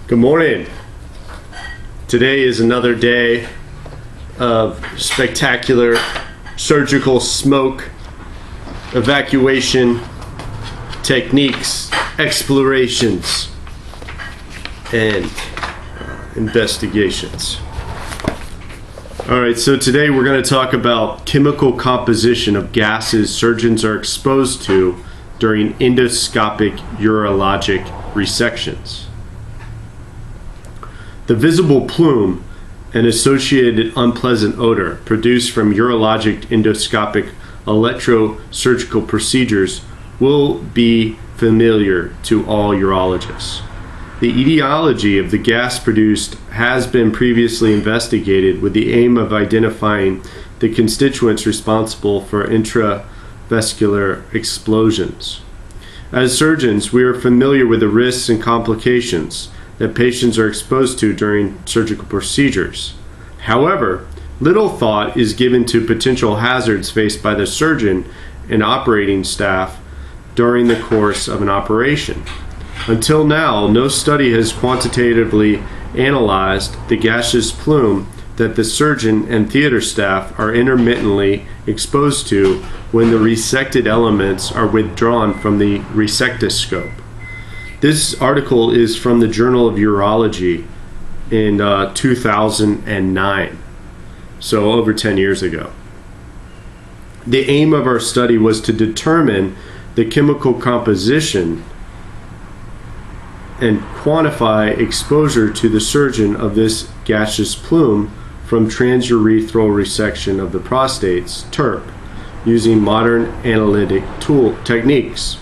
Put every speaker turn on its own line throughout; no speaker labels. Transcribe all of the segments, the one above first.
Good morning. Today is another day of spectacular surgical smoke evacuation techniques, explorations, and investigations. All right, so today we're going to talk about chemical composition of gases surgeons are exposed to during endoscopic urologic resections. The visible plume and associated unpleasant odor produced from urologic endoscopic electrosurgical procedures will be familiar to all urologists. The etiology of the gas produced has been previously investigated with the aim of identifying the constituents responsible for intravascular explosions. As surgeons, we are familiar with the risks and complications that patients are exposed to during surgical procedures. However, little thought is given to potential hazards faced by the surgeon and operating staff during the course of an operation. Until now, no study has quantitatively analyzed the gaseous plume that the surgeon and theater staff are intermittently exposed to when the resected elements are withdrawn from the resectoscope. This article is from the Journal of Urology in 2009, so over 10 years ago. The aim of our study was to determine the chemical composition and quantify exposure to the surgeon of this gaseous plume from transurethral resection of the prostates, TURP, using modern analytic techniques.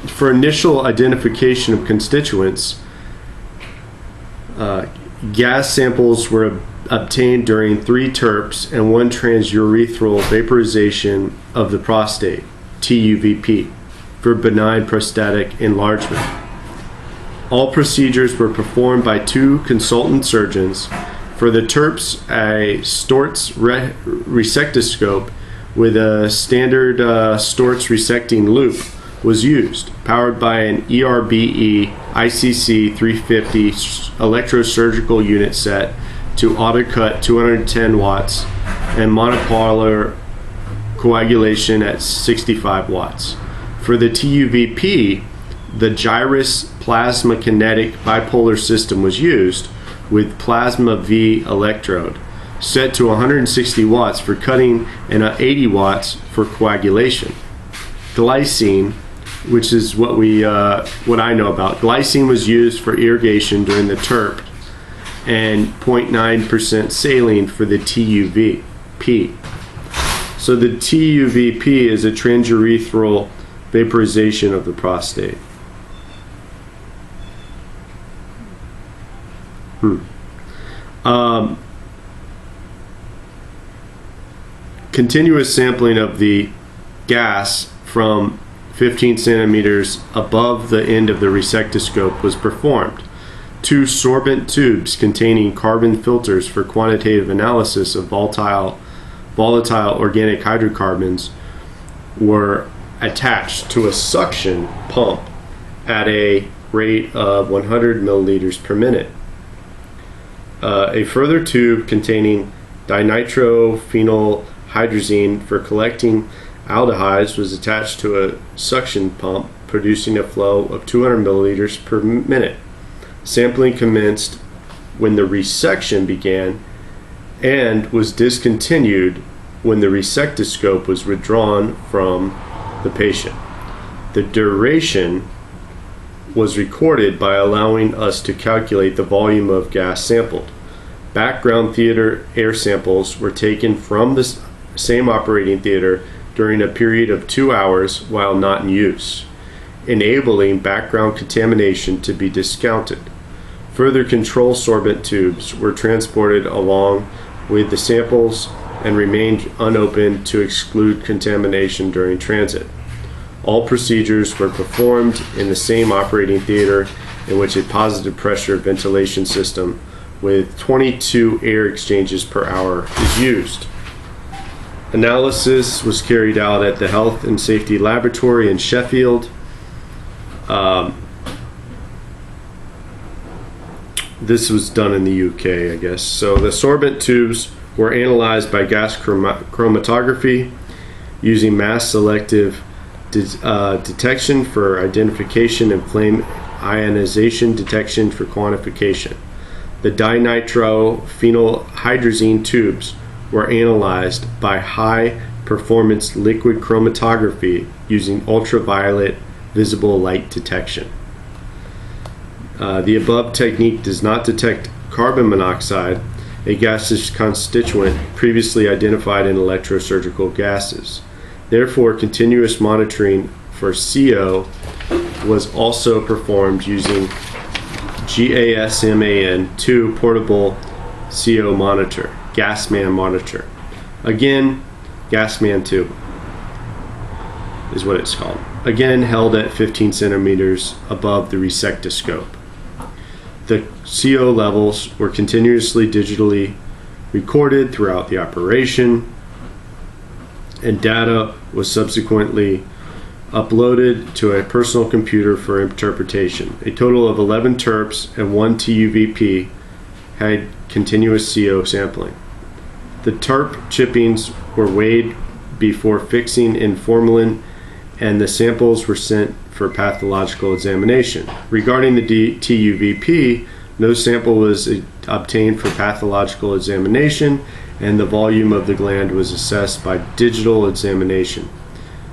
For initial identification of constituents, gas samples were obtained during 3 TURPs and 1 transurethral vaporization of the prostate, TUVP, for benign prostatic enlargement. All procedures were performed by 2 consultant surgeons. For the TURPs, a Storz resectoscope with a standard Storz resecting loop was used, powered by an ERBE ICC 350 electrosurgical unit set to auto-cut 210 watts and monopolar coagulation at 65 watts. For the TUVP, the Gyrus plasma kinetic bipolar system was used with plasma V electrode set to 160 watts for cutting and 80 watts for coagulation. Glycine, which is what I know about. Glycine was used for irrigation during the TURP and 0.9% saline for the TUVP. So the TUVP is a transurethral vaporization of the prostate. Continuous sampling of the gas from 15 centimeters above the end of the resectoscope was performed. 2 sorbent tubes containing carbon filters for quantitative analysis of volatile organic hydrocarbons were attached to a suction pump at a rate of 100 milliliters per minute. A further tube containing dinitrophenylhydrazine for collecting aldehydes was attached to a suction pump, producing a flow of 200 milliliters per minute. Sampling commenced when the resection began and was discontinued when the resectoscope was withdrawn from the patient. The duration was recorded by allowing us to calculate the volume of gas sampled. Background theater air samples were taken from the same operating theater during a period of 2 hours while not in use, enabling background contamination to be discounted. Further control sorbent tubes were transported along with the samples and remained unopened to exclude contamination during transit. All procedures were performed in the same operating theater in which a positive pressure ventilation system with 22 air exchanges per hour is used. Analysis was carried out at the Health and Safety Laboratory in Sheffield. This was done in the UK, I guess. So the sorbent tubes were analyzed by gas chromatography using mass selective detection for identification and flame ionization detection for quantification. The dinitrophenylhydrazine tubes were analyzed by high performance liquid chromatography using ultraviolet visible light detection. The above technique does not detect carbon monoxide, a gaseous constituent previously identified in electrosurgical gases. Therefore, continuous monitoring for CO was also performed using GASMAN-2 portable CO monitor, Gasman monitor. Again, Gasman-2 is what it's called. Again, held at 15 centimeters above the resectoscope. The CO levels were continuously digitally recorded throughout the operation, and data was subsequently uploaded to a personal computer for interpretation. A total of 11 TURPs and 1 TUVP had continuous CO sampling. The TURP chippings were weighed before fixing in formalin, and the samples were sent for pathological examination. Regarding the TUVP, no sample was obtained for pathological examination, and the volume of the gland was assessed by digital examination.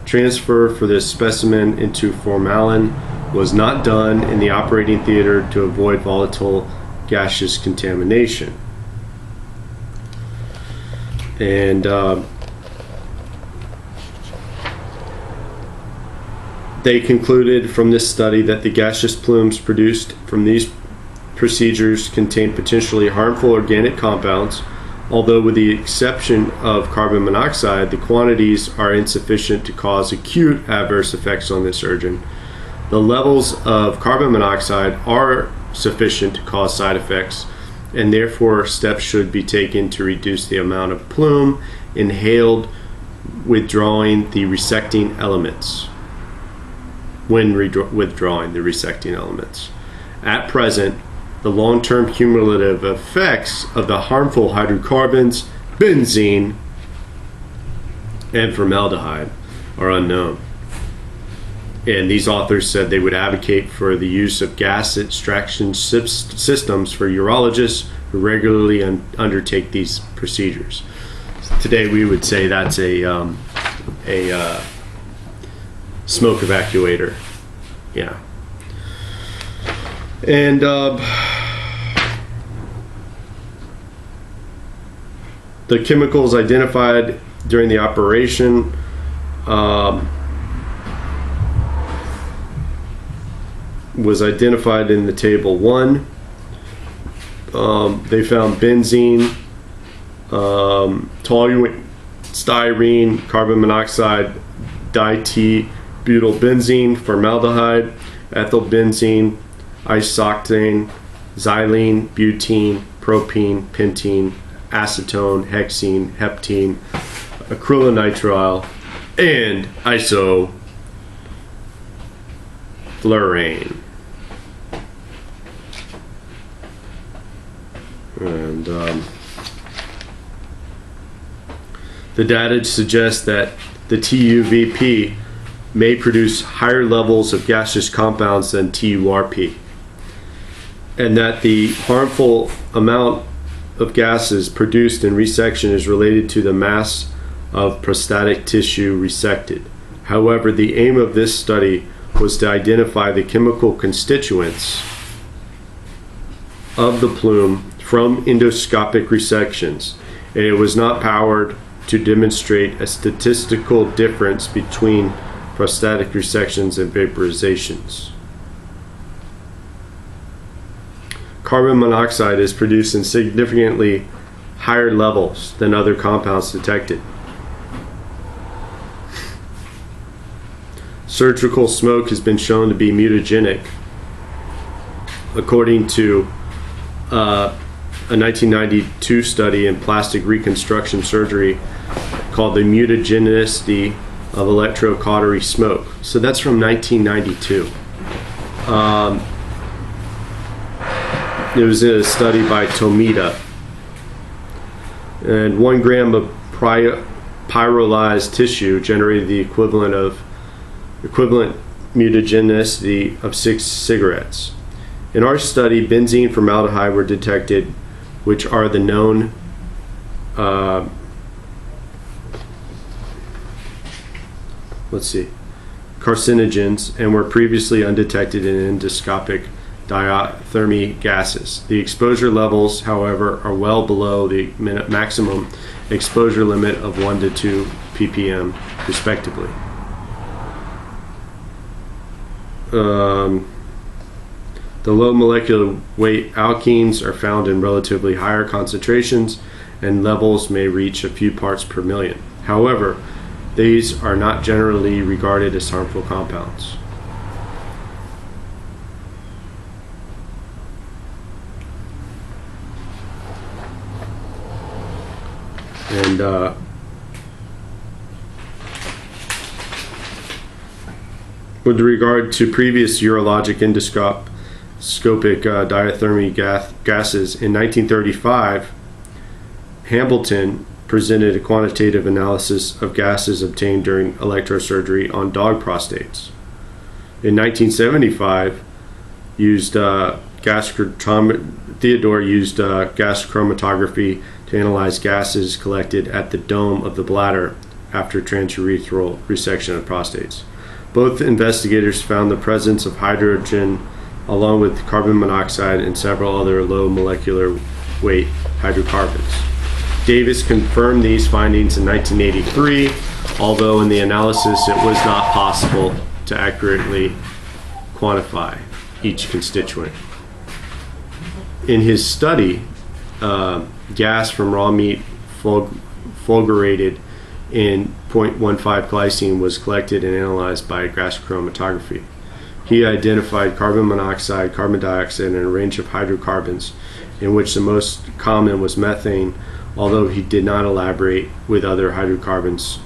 Transfer for this specimen into formalin was not done in the operating theater to avoid volatile gaseous contamination. And they concluded from this study that the gaseous plumes produced from these procedures contain potentially harmful organic compounds, although with the exception of carbon monoxide, the quantities are insufficient to cause acute adverse effects on the surgeon. The levels of carbon monoxide are sufficient to cause side effects, and therefore steps should be taken to reduce the amount of plume inhaled, withdrawing the resecting elements. When withdrawing the resecting elements. At present, the long-term cumulative effects of the harmful hydrocarbons, benzene, and formaldehyde are unknown. And these authors said they would advocate for the use of gas extraction systems for urologists who regularly undertake these procedures. Today we would say that's a smoke evacuator. Yeah. And the chemicals identified during the operation was identified in the table 1. They found benzene, toluene, styrene, carbon monoxide, dibutylbenzene, formaldehyde, ethylbenzene, isooctane, xylene, butene, propene, pentene, acetone, hexene, heptene, acrylonitrile, and isoflurane. And the data suggests that the TUVP may produce higher levels of gaseous compounds than TURP, and that the harmful amount of gases produced in resection is related to the mass of prostatic tissue resected. However, the aim of this study was to identify the chemical constituents of the plume from endoscopic resections, and it was not powered to demonstrate a statistical difference between prostatic resections and vaporizations. Carbon monoxide is produced in significantly higher levels than other compounds detected. Surgical smoke has been shown to be mutagenic, according to a 1992 study in plastic reconstruction surgery called the mutagenicity of electrocautery smoke. So that's from 1992. It was a study by Tomita, and 1 gram of pyrolyzed tissue generated the equivalent mutagenicity of 6 cigarettes. In our study, benzene and formaldehyde were detected, which are the known carcinogens, and were previously undetected in endoscopic diathermy gases. The exposure levels, however, are well below the maximum exposure limit of 1 to 2 ppm, respectively. The low molecular weight alkenes are found in relatively higher concentrations, and levels may reach a few parts per million. However, these are not generally regarded as harmful compounds. And with regard to previous urologic endoscopic diathermy gases, in 1935, Hambleton presented a quantitative analysis of gases obtained during electrosurgery on dog prostates. In 1975, Theodore used gas chromatography to analyze gases collected at the dome of the bladder after transurethral resection of prostates. Both investigators found the presence of hydrogen along with carbon monoxide and several other low molecular weight hydrocarbons. Davis confirmed these findings in 1983, although in the analysis it was not possible to accurately quantify each constituent. In his study, gas from raw meat fulgurated in 0.15 glycine was collected and analyzed by gas chromatography. He identified carbon monoxide, carbon dioxide, and a range of hydrocarbons, in which the most common was methane, although he did not elaborate with other hydrocarbons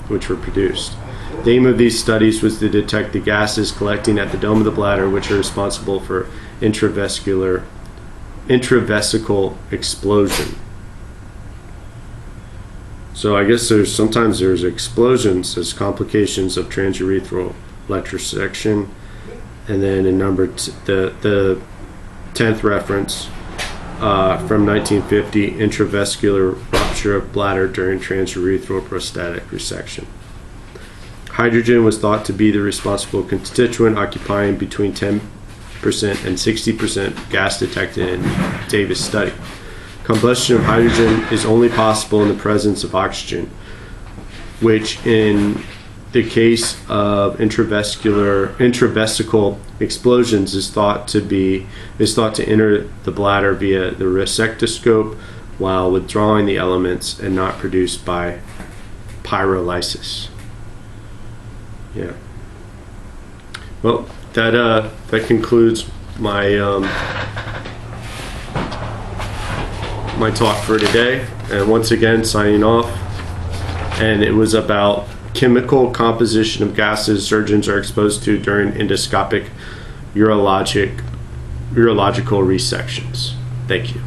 which were produced. The aim of these studies was to detect the gases collecting at the dome of the bladder, which are responsible for intravesical intravesical explosion. So I guess sometimes there's explosions as complications of transurethral resection, and then in the 10th reference from 1950, intravesical rupture of bladder during transurethral prostatic resection. Hydrogen was thought to be the responsible constituent, occupying between 10% and 60% gas detected in Davis' study. Combustion of hydrogen is only possible in the presence of oxygen, which in the case of intravesical explosions is thought to enter the bladder via the resectoscope while withdrawing the elements and not produced by pyrolysis. Yeah. Well, that concludes my my talk for today. And once again, signing off. And it was about chemical composition of gases surgeons are exposed to during endoscopic urological resections. Thank you.